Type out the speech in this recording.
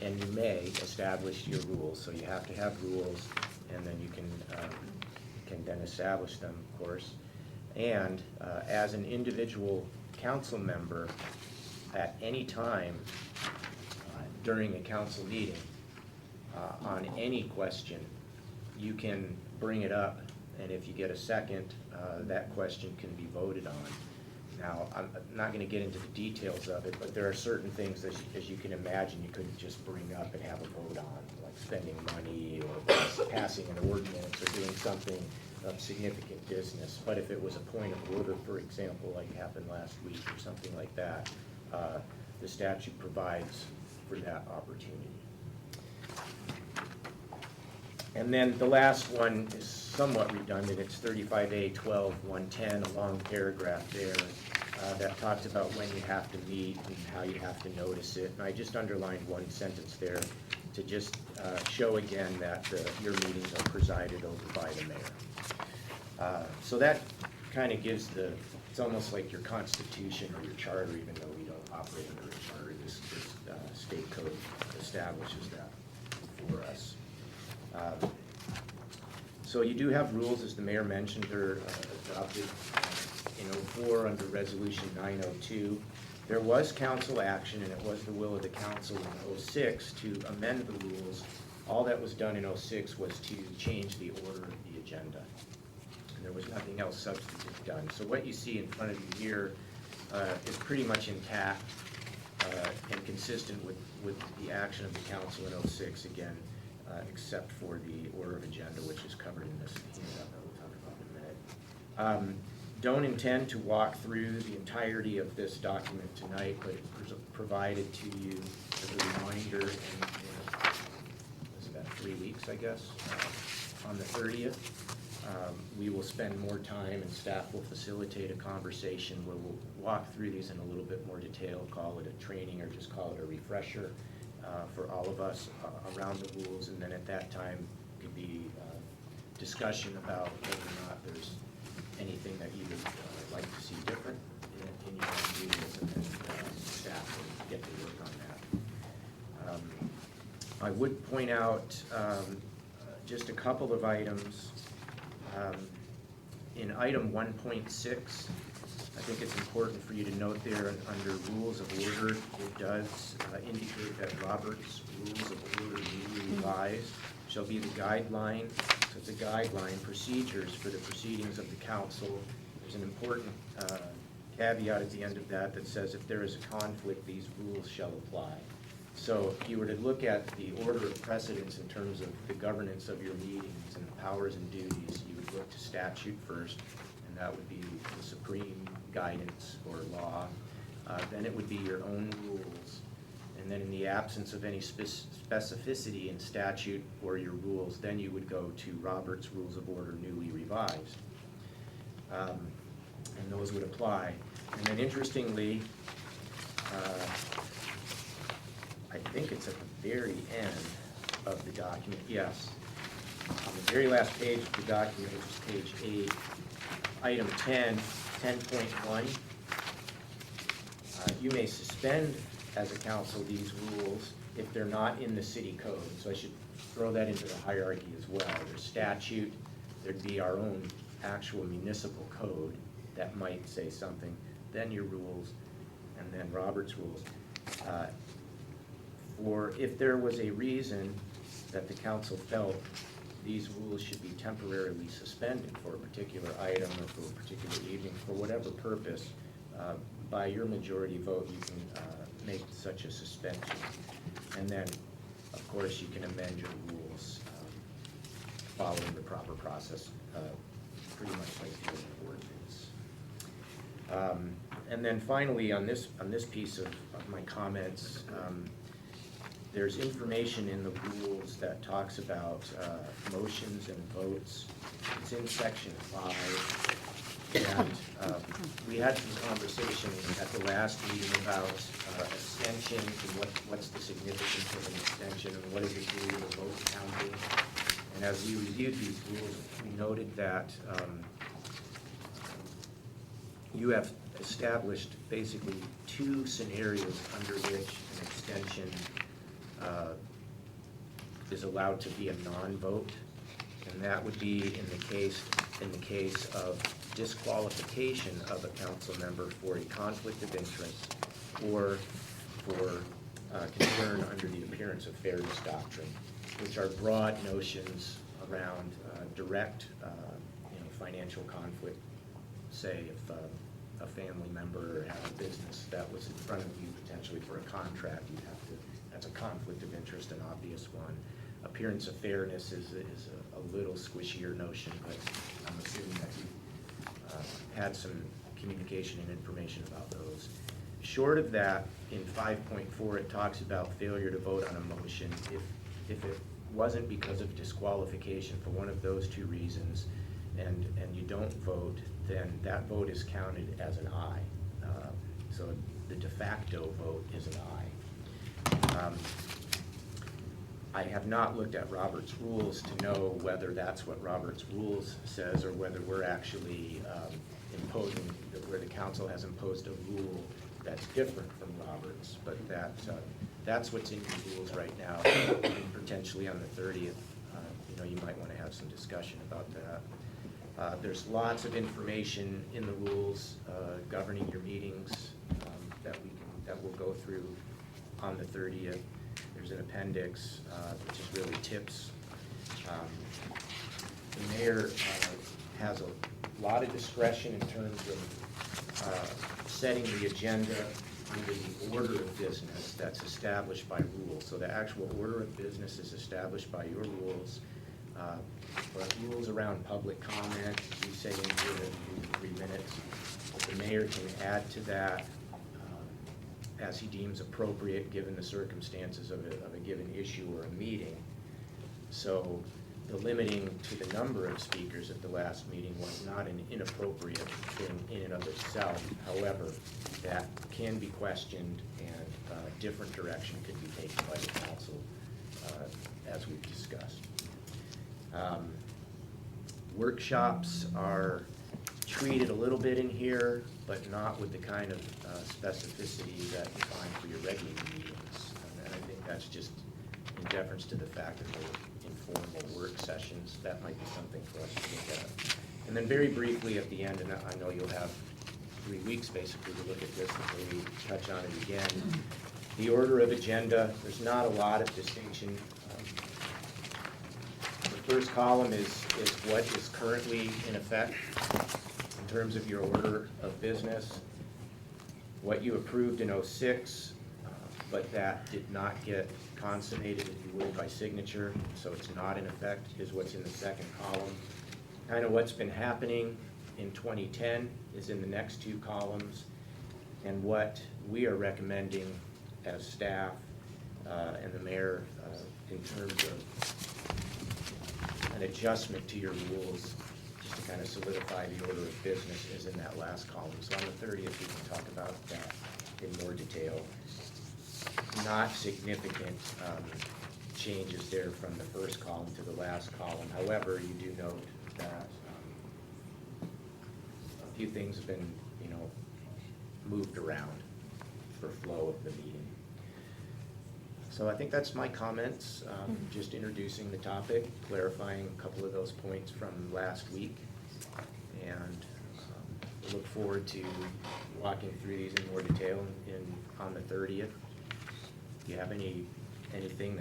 and you may establish your rules. So you have to have rules, and then you can then establish them, of course. And as an individual council member, at any time during a council meeting, on any question, you can bring it up, and if you get a second, that question can be voted on. Now, I'm not gonna get into the details of it, but there are certain things, as you can imagine, you couldn't just bring up and have a vote on, like spending money, or passing an ordinance, or doing something of significant business. But if it was a point of order, for example, like happened last week, or something like that, the statute provides for that opportunity. And then the last one is somewhat redundant. It's 35A-12-110, a long paragraph there that talks about when you have to meet and how you have to notice it. And I just underlined one sentence there to just show again that your meetings are presided over by the mayor. So that kind of gives it's almost like your constitution or your charter, even though we don't operate under a charter. This state code establishes that for us. So you do have rules, as the mayor mentioned, they're adopted in '04 under Resolution 902. There was council action, and it was the will of the council in '06 to amend the rules. All that was done in '06 was to change the order of the agenda. And there was nothing else substantive done. So what you see in front of you here is pretty much intact and consistent with the action of the council in '06, again, except for the order of agenda, which is covered in this handout that we'll talk about in a minute. Don't intend to walk through the entirety of this document tonight, but it's provided to you as a reminder in it's about 3 weeks, I guess, on the 30th. We will spend more time, and staff will facilitate a conversation where we'll walk through these in a little bit more detail, call it a training or just call it a refresher for all of us around the rules, and then at that time could be discussion about whether or not there's anything that you would like to see different in your own rules, and then staff will get to work on that. I would point out just a couple of items. In item 1.6, I think it's important for you to note there under Rules of Order, it does indicate that Robert's Rules of Order newly revised shall be the guideline. So it's a guideline, procedures for the proceedings of the council. There's an important caveat at the end of that that says if there is a conflict, these rules shall apply. So if you were to look at the order of precedence in terms of the governance of your meetings and the powers and duties, you would look to statute first, and that would be the supreme guidance or law. Then it would be your own rules. And then in the absence of any specificity in statute or your rules, then you would go to Robert's Rules of Order newly revised. And those would apply. And then interestingly, I think it's at the very end of the document, yes. On the very last page of the document, which is page 8, item 10.1, you may suspend as a council these rules if they're not in the city code. So I should throw that into the hierarchy as well. There's statute, there'd be our own actual municipal code that might say something, then your rules, and then Robert's rules. Or if there was a reason that the council felt these rules should be temporarily suspended for a particular item or for a particular evening, for whatever purpose, by your majority vote, you can make such a suspension. And then, of course, you can amend your rules following the proper process, pretty much like the ordinance. And then finally, on this piece of my comments, there's information in the rules that talks about motions and votes. It's in section 5. And we had some conversation at the last meeting about extensions and what's the significance of an extension and what does it do to vote counting. And as we reviewed these rules, we noted that you have established basically 2 scenarios under which an extension is allowed to be a non-vote, and that would be in the case of disqualification of a council member for a conflict of interest or for concern under the appearance of fairness doctrine, which are broad notions around direct financial conflict. Say if a family member had a business that was in front of you potentially for a contract, you'd have to, that's a conflict of interest, an obvious one. Appearance of fairness is a little squishier notion, but I'm assuming that you had some communication and information about those. Short of that, in 5.4, it talks about failure to vote on a motion. If it wasn't because of disqualification for one of those two reasons, and you don't vote, then that vote is counted as an aye. So the de facto vote is an aye. I have not looked at Robert's rules to know whether that's what Robert's rules says or whether we're actually imposing, where the council has imposed a rule that's different from Robert's, but that's what's in your rules right now. And potentially on the 30th, you might want to have some discussion about that. There's lots of information in the rules governing your meetings that we'll go through on the 30th. There's an appendix, which is really tips. The mayor has a lot of discretion in terms of setting the agenda under the order of business that's established by rules. So the actual order of business is established by your rules. But rules around public comment, you say in here 3 minutes. The mayor can add to that as he deems appropriate given the circumstances of a given issue or a meeting. So the limiting to the number of speakers at the last meeting was not an inappropriate thing in and of itself. However, that can be questioned and different direction could be taken by the council as we've discussed. Workshops are treated a little bit in here, but not with the kind of specificity that you find for your regular meetings. And I think that's just in deference to the fact that they're informal work sessions. That might be something for us to look at. And then very briefly at the end, and I know you'll have 3 weeks basically to look at this before we touch on it again. The order of agenda, there's not a lot of distinction. The first column is what is currently in effect in terms of your order of business. What you approved in '06, but that did not get consummated, if you will, by signature, so it's not in effect, is what's in the second column. Kind of what's been happening in 2010 is in the next 2 columns, and what we are recommending as staff and the mayor in terms of an adjustment to your rules, just to kind of solidify the order of business, is in that last column. So on the 30th, we can talk about that in more detail. Not significant changes there from the first column to the last column. However, you do note that a few things have been, moved around for flow of the meeting. So I think that's my comments, just introducing the topic, clarifying a couple of those points from last week, and look forward to walking through these in more detail on the 30th. If you have anything